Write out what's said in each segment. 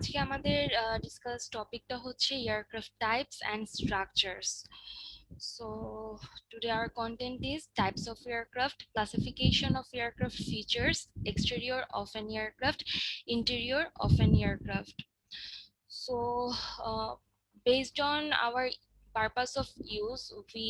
আজকে আমাদের ডিসকাস টপিকটা হচ্ছে aircraft types and structures. So today our content is types of aircraft, classification of aircraft features, exterior of an aircraft, interior of an aircraft. So based on our purpose of use, we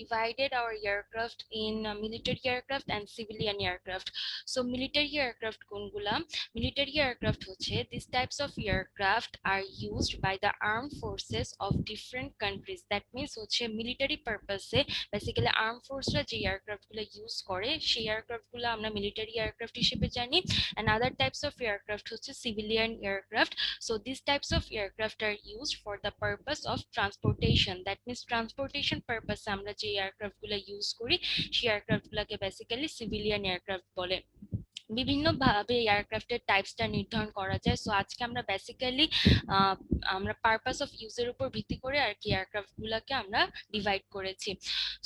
divided our aircraft in military aircraft and civilian aircraft. So military aircraft কোনগুলা? Military aircraft হচ্ছে these types of aircraft are used by the armed forces of different countries. That means হচ্ছে military purpose এ basically armed forceরা যে aircraft গুলো use করে সেই aircraft গুলো আমরা military aircraft হিসেবে জানি, and other types of aircraft হচ্ছে civilian aircraft. So these types of aircraft are used for the purpose of transportation. That means transportation purpose আমরা যে aircraft গুলো use করি সেই aircraft গুলোকে basically civilian aircraft বলে। বিভিন্ন ভাবে এয়ারক্রাফটের টাইপসটা নির্ধারণ করা যায়। সো আজকে আমরা বেসিক্যালি আমরা পারপাস অফ ইউজের উপর ভিত্তি করে আর কি এয়ারক্রাফট গুলাকে আমরা ডিভাইড করেছি।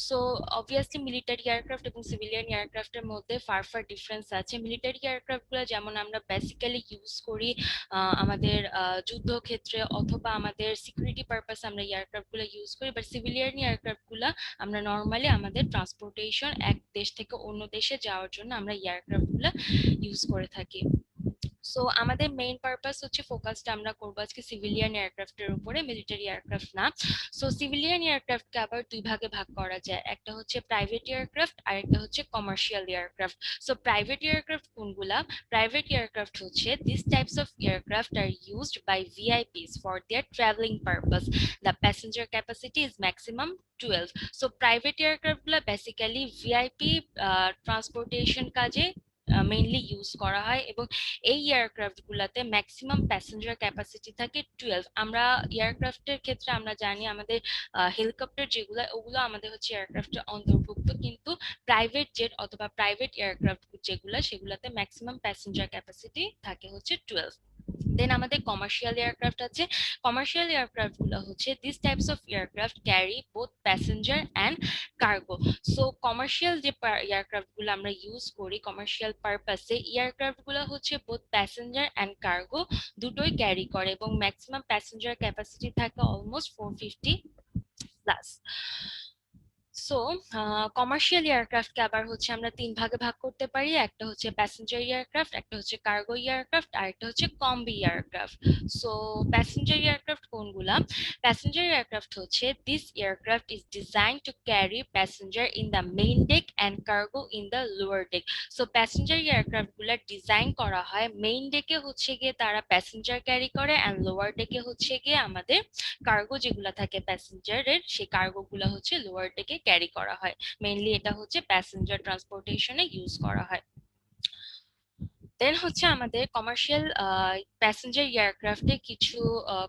সো অবভিয়াসলি মিলিটারি এয়ারক্রাফট এবং সিভিলিয়ান এয়ারক্রাফটের মধ্যে ফার ডিফারেন্স আছে। মিলিটারি এয়ারক্রাফট গুলো যেমন আমরা বেসিক্যালি ইউজ করি আমাদের যুদ্ধক্ষেত্রে অথবা আমাদের সিকিউরিটি পারপাস আমরা এয়ারক্রাফট গুলো ইউজ করি, বাট সিভিলিয়ান এয়ারক্রাফট গুলা আমরা নর্মালি আমাদের ট্রান্সপোর্টেশন এক দেশ থেকে অন্য দেশে যাওয়ার জন্য আমরা এয়ারক্রাফট গুলা ইউজ করে থাকি। সো আমাদের মেইন পারপাস হচ্ছে ফোকাসটা আমরা করবো আজকে সিভিলিয়ান এয়ারক্রাফটের উপরে, মিলিটারি এয়ারক্রাফট না। সো সিভিলিয়ান এয়ারক্রাফটকে আবার দুই ভাগে ভাগ করা যায়, একটা হচ্ছে প্রাইভেট এয়ারক্রাফট আর একটা হচ্ছে commercial aircraft. So private aircraft কোনগুলা? প্রাইভেট এয়ারক্রাফট হচ্ছে this types of aircraft are used by VIPs for their travelling purpose. The passenger capacity is maximum 12। So private aircraft গুলা বেসিক্যালি ভিআইপি ট্রান্সপোর্টেশন কাজে mainly use করা হয় এবং এই aircraft গুলাতে maximum passenger capacity থাকে 12। আমরা এয়ারক্রাফটের ক্ষেত্রে আমরা জানি আমাদের হেলিকপ্টার যেগুলো ওগুলো আমাদের হচ্ছে এয়ারক্রাফটের অন্তর্ভুক্ত, কিন্তু প্রাইভেট জেট অথবা প্রাইভেট এয়ারক্রাফট যেগুলো সেগুলোতে ম্যাক্সিমাম প্যাসেঞ্জার ক্যাপাসিটি থাকে হচ্ছে 12। দেন আমাদের কমার্শিয়াল এয়ারক্রাফট আছে। কমার্শিয়াল এয়ারক্রাফট গুলো হচ্ছে this types of aircraft carry both passenger and cargo. So commercial যে এয়ারক্রাফট গুলো আমরা ইউজ করি কমার্শিয়াল পারপাসে, এয়ারক্রাফট গুলো হচ্ছে বোথ প্যাসেঞ্জার অ্যান্ড কার্গো দুটোই ক্যারি করে এবং ম্যাক্সিমাম প্যাসেঞ্জার ক্যাপাসিটি থাকে অলমোস্ট 450 প্লাস। সো কমার্শিয়াল এয়ারক্রাফটকে আবার হচ্ছে আমরা তিন ভাগে ভাগ করতে পারি, একটা হচ্ছে প্যাসেঞ্জার এয়ারক্রাফট, একটা হচ্ছে কার্গো এয়ারক্রাফট আর একটা হচ্ছে combi aircraft. So passenger aircraft কোনগুলা? প্যাসেঞ্জার এয়ারক্রাফট হচ্ছে this aircraft is design to carry passenger in the main deck and cargo in the lower deck. So passenger aircraft গুলা design করা হয় মেইন ডেকে হচ্ছে গিয়ে তারা প্যাসেঞ্জার ক্যারি করে অ্যান্ড লোয়ার ডেকে হচ্ছে গিয়ে আমাদের কার্গো যেগুলো থাকে প্যাসেঞ্জারের সেই কার্গো গুলো হচ্ছে লোয়ার ডেকে ক্যারি করা হয়। মেইনলি এটা হচ্ছে প্যাসেঞ্জার ট্রান্সপোর্টেশনে ইউজ করা হয়। দেন হচ্ছে আমাদের কমার্শিয়াল প্যাসেঞ্জার এয়ারক্রাফটে কিছু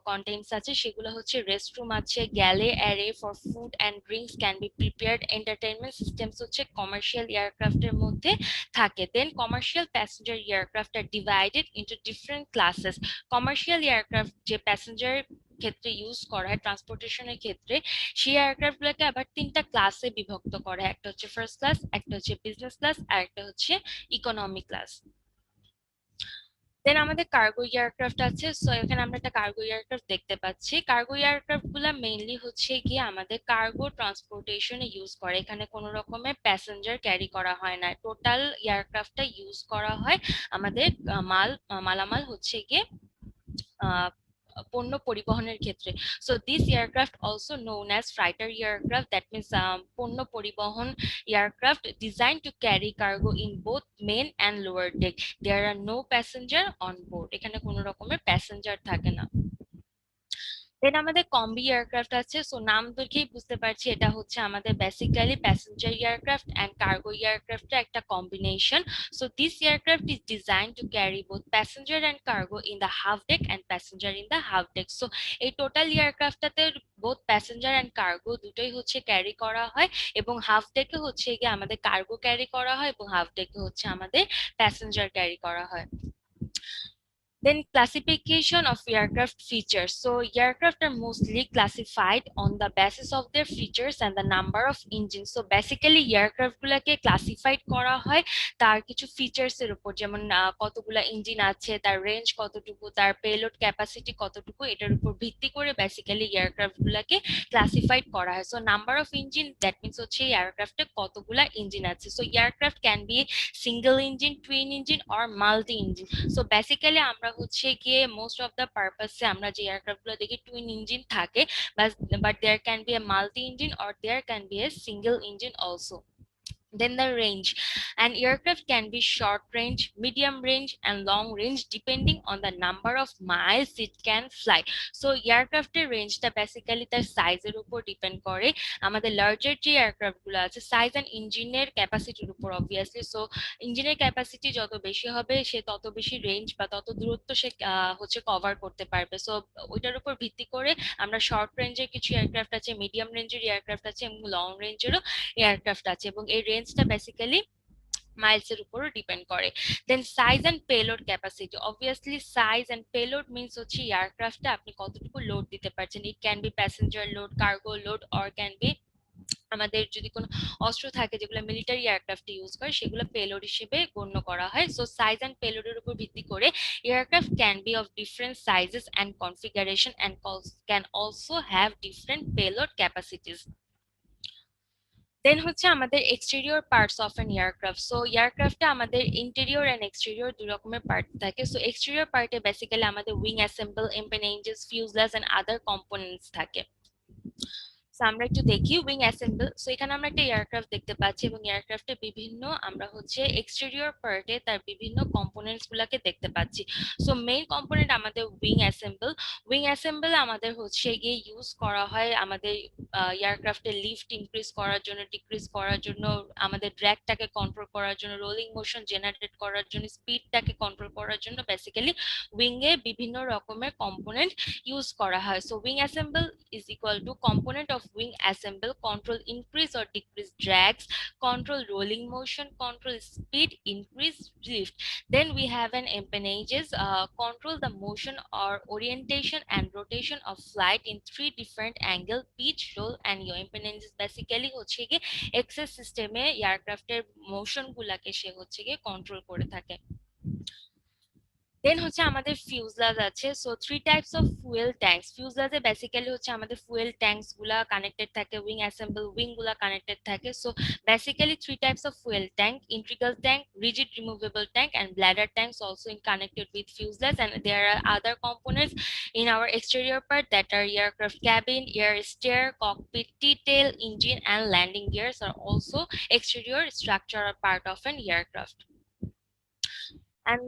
কন্টেন্টস আছে, সেগুলো হচ্ছে রেস্টরুম আছে, galley area for food and drinks can be prepared, entertainment systems হচ্ছে কমার্শিয়াল এয়ারক্রাফটের মধ্যে থাকে। Then commercial passenger aircraft are divided into different classes. Commercial aircraft যে প্যাসেঞ্জার ক্ষেত্রে ইউজ করা হয় ট্রান্সপোর্টেশনের ক্ষেত্রে, সেই এয়ারক্রাফট গুলোকে আবার তিনটা ক্লাসে বিভক্ত করা হয়, একটা হচ্ছে ফার্স্ট ক্লাস, একটা হচ্ছে বিজনেস ক্লাস আর একটা হচ্ছে ইকোনমি ক্লাস। দেন আমাদের কার্গো এয়ারক্রাফট আছে। সো এখানে আমরা একটা কার্গো এয়ারক্রাফট দেখতে পাচ্ছি। কার্গো এয়ারক্রাফট গুলা মেইনলি হচ্ছে গিয়ে আমাদের কার্গো ট্রান্সপোর্টেশনে ইউজ করে, এখানে কোনো রকমের প্যাসেঞ্জার ক্যারি করা হয় না, টোটাল এয়ারক্রাফটটা ইউজ করা হয় আমাদের মালামাল হচ্ছে গিয়ে পণ্য পরিবহনের ক্ষেত্রে। So this aircraft also known as freighter aircraft, that means পণ্য পরিবহন aircraft design to carry cargo in both main and lower deck. There are no passenger on board, এখানে কোনো রকমের প্যাসেঞ্জার থাকে না। দেন আমাদের কম্বি এয়ারক্রাফট আছে। সো নাম দেখেই বুঝতে পারছি এটা হচ্ছে আমাদের basically passenger aircraft and cargo এয়ারক্রাফটের একটা combination. So this aircraft is design to carry both passenger and cargo in the half deck and passenger in the half deck. So এই টোটাল এয়ারক্রাফটটাতে বোথ প্যাসেঞ্জার এন্ড কার্গো দুটোই হচ্ছে carry করা হয় এবং half ডেকে হচ্ছে গিয়ে আমাদের কার্গো ক্যারি করা হয় এবং হাফ ডেকে হচ্ছে আমাদের প্যাসেঞ্জার ক্যারি করা হয়। Then classification of aircraft features. So aircraft are mostly classified on the basis of their features and the number of engines. So basically aircraft গুলাকে classified করা হয় তার কিছু ফিচার্স এর উপর, যেমন কতগুলা ইঞ্জিন আছে, তার রেঞ্জ কতটুকু, তার পেলোড ক্যাপাসিটি কতটুকু, এটার উপর ভিত্তি করে বেসিক্যালি এয়ারক্রাফট গুলাকে ক্লাসিফাইড করা হয়। So number of engine that means হচ্ছে এয়ারক্রাফটে কতগুলা ইঞ্জিন আছে। So aircraft can B single engine, twin engine or multi engine. So basically আমরা হচ্ছে গিয়ে মোস্ট অফ দ্য পারপাসে আমরা যে এয়ারক্রাফট গুলো দেখি টুইন ইঞ্জিন থাকে, but there can be a multi engine or there can be a single engine also. Then the range. An aircraft can be short range, medium range, and long range depending on the number of miles it can fly. So aircraft range টা basically তার সাইজের উপর depend করে। আমাদের larger যে aircraft গুলো আছে size and ইঞ্জিনের ক্যাপাসিটির উপর অবভিয়াসলি। সো ইঞ্জিনের ক্যাপাসিটি যত বেশি হবে সে তত বেশি রেঞ্জ বা তত দূরত্ব সে হচ্ছে কভার করতে পারবে। সো ওইটার উপর ভিত্তি করে আমরা শর্ট রেঞ্জের কিছু এয়ারক্রাফট আছে, মিডিয়াম রেঞ্জের এয়ারক্রাফট আছে এবং লং রেঞ্জেরও এয়ারক্রাফট আছে, এবং এই রেঞ্জটা বেসিক্যালি মাইলস এর উপর ডিপেন্ড করে। Then size and payload capacity. Obviously size and payload means হচ্ছে এয়ারক্রাফটে আপনি কতটুকু লোড দিতে পারছেন। It can be passenger load, cargo load, or can be আমাদের যদি কোনো অস্ত্র থাকে যেগুলো মিলিটারি এয়ারক্রাফট ইউজ করে সেগুলো পেলোড হিসেবে গণ্য করা হয়। সো সাইজ এন্ড পেলোডের উপর ভিত্তি করে aircraft can be of different sizes and configuration and can also have different payload capacities. Then হচ্ছে আমাদের exterior parts of an aircraft. So এয়ারক্রাফটে আমাদের ইন্টেরিয়র এন্ড এক্সটেরিয়র দুই রকমের পার্ট থাকে। সো এক্সটেরিয়র পার্টে বেসিক্যালি আমাদের wing assemble, empennages, fuselage and other components থাকে। সো আমরা একটু দেখি উইং অ্যাসেম্বল। সো এখানে আমরা একটা এয়ারক্রাফট দেখতে পাচ্ছি এবং এয়ারক্রাফটে বিভিন্ন আমরা হচ্ছে এক্সটেরিয়র পার্টে তার বিভিন্ন কম্পোনেন্টস গুলাকে দেখতে পাচ্ছি। সো মেইন কম্পোনেন্ট আমাদের উইং অ্যাসেম্বল। উইং অ্যাসেম্বল আমাদের হচ্ছে গিয়ে ইউজ করা হয় আমাদের এয়ারক্রাফটের লিফট ইনক্রিজ করার জন্য, ডিক্রিজ করার জন্য, আমাদের ড্র্যাগটাকে কন্ট্রোল করার জন্য, রোলিং মোশন জেনারেট করার জন্য, স্পিডটাকে কন্ট্রোল করার জন্য বেসিক্যালি উইং এ বিভিন্ন রকমের কম্পোনেন্ট ইউজ করা হয়। So wing assemble is equal to component of wing assemble control increase or decrease drags, control rolling motion, control speed, increase lift. Then we have an empennages, control the motion or orientation and rotation of flight in three different angle, pitch, roll and yaw. Empennages basically হচ্ছে গিয়ে access সিস্টেমে এয়ারক্রাফটের motion গুলাকে সে হচ্ছে গিয়ে control করে থাকে। দেন হচ্ছে আমাদের ফিউজলাজ আছে। So three types of fuel tanks. ফিউজলাজে বেসিক্যালি হচ্ছে আমাদের ফুয়েল ট্যাঙ্কস গুলা কানেক্টেড থাকে, উইং অ্যাসেম্বল উইং গুলা কানেক্টেড থাকে। So basically three types of fuel tank: integral tank, rigid removable tank and bladder tanks also in connected with fuselage, and there are other components in our exterior part that are aircraft cabin, air stair, cockpit, T-tail, engine and landing gears are also exterior structural part of an aircraft. And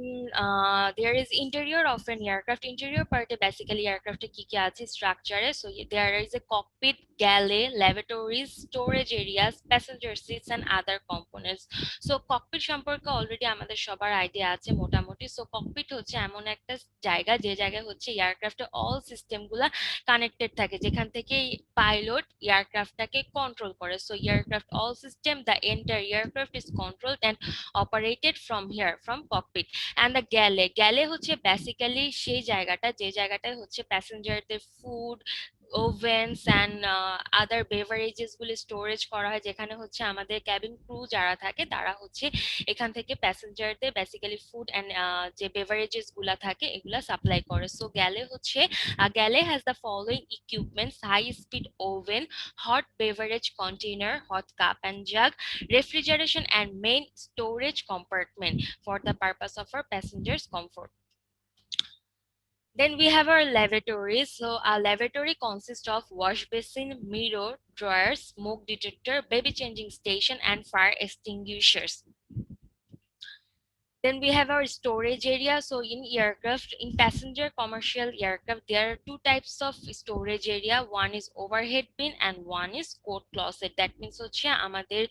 there is interior of an aircraft. Interior part basically aircraft কি কি আছে structure. So there is a cockpit, galley, lavatories, storage areas, passenger seats and other components. So cockpit সম্পর্কে already আমাদের সবার idea আছে মোটামুটি। So cockpit হচ্ছে এমন একটা জায়গা যে জায়গায় হচ্ছে এয়ারক্রাফটে অল সিস্টেম গুলা কানেক্টেড থাকে, যেখান থেকে পাইলট এয়ারক্রাফটটাকে কন্ট্রোল করে। So aircraft all system, the entire aircraft is controlled and operated from here, from cockpit. And the galley হচ্ছে বেসিক্যালি সেই জায়গাটা যে জায়গাটায় হচ্ছে প্যাসেঞ্জারদের food, ovens and other beverages গুলি স্টোরেজ করা হয়, যেখানে হচ্ছে আমাদের ক্যাবিন ক্রু যারা থাকে তারা হচ্ছে এখান থেকে প্যাসেঞ্জারদের বেসিক্যালি ফুড অ্যান্ড যে বেভারেজেস গুলা থাকে এগুলা সাপ্লাই করে। So galley has the following equipments: high speed oven, hot beverage container, hot cup and jug, refrigeration and main storage compartment for the purpose of our passengers comfort. Then we have our lavatories. So our lavatory consists of wash basin, mirror, drawer, smoke detector, baby changing station and fire extinguishers. Then we have our storage area. So in aircraft, in passenger commercial aircraft, there are two types of storage area. One is overhead bin and one is coat closet. That means হচ্ছে আমাদের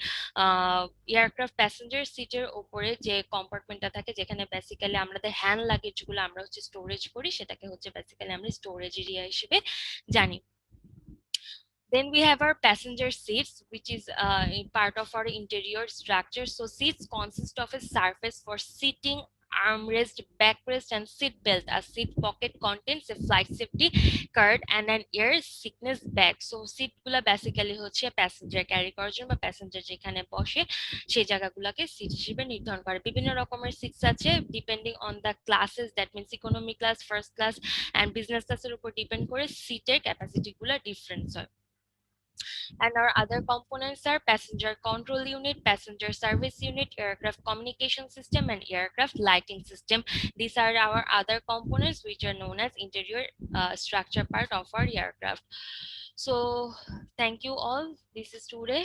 aircraft passenger সিটের উপরে যে কম্পার্টমেন্টটা থাকে যেখানে basically আমাদের hand luggage গুলো আমরা হচ্ছে স্টোরেজ করি, সেটাকে হচ্ছে বেসিক্যালি আমরা স্টোরেজ এরিয়া হিসেবে জানি। Then we have our passenger seats, which is a part of our interior structure. So seats consist of a surface for sitting armrest, backrest, and seat belt. A seat pocket contains a flight safety card and an air sickness bag. So seat গুলা basically হচ্ছে passenger carry করার জন্য বা passenger যেখানে বসে সেই জায়গাগুলোকে seat হিসেবে নির্ধারণ করে। বিভিন্ন রকমের সিটস আছে depending on the classes, that means economy class, first class and business ক্লাসের উপর ডিপেন্ড করে সিটের ক্যাপাসিটি গুলা ডিফারেন্স হয়। And our other components are passenger control unit, passenger service unit, aircraft communication system, and aircraft lighting system. These are our other components which are known as interior structure part of our aircraft. So thank you all. This is today.